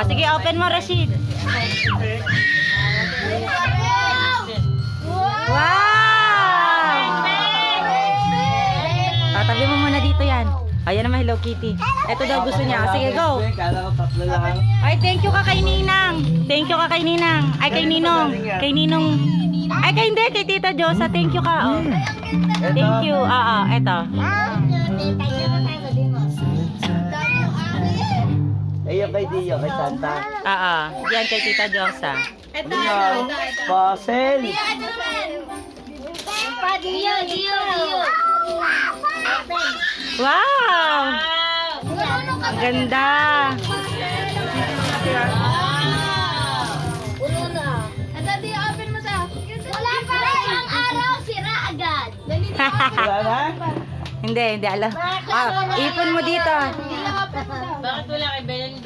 Sige, open mo, Rashid. Wow! Tabi mo muna dito yan. Ayan naman, Hello Kitty. Ito daw gusto niya. Sige, go. Ay, thank you ka kay Ninang. Thank you ka kay Ninang. Ay, kay Ninong. Kay Ninong. Ay, kay hindi. Kay Tita Josa. Thank you ka. Oh. Thank you. Eto. Ayun kay Dio, kay Santa. Yan kay Tita Josa. Ito. Puzzle. Wow! Ang ganda. Wala na? Hindi alam. Ipon mo dito. Bakit wala kay Belen?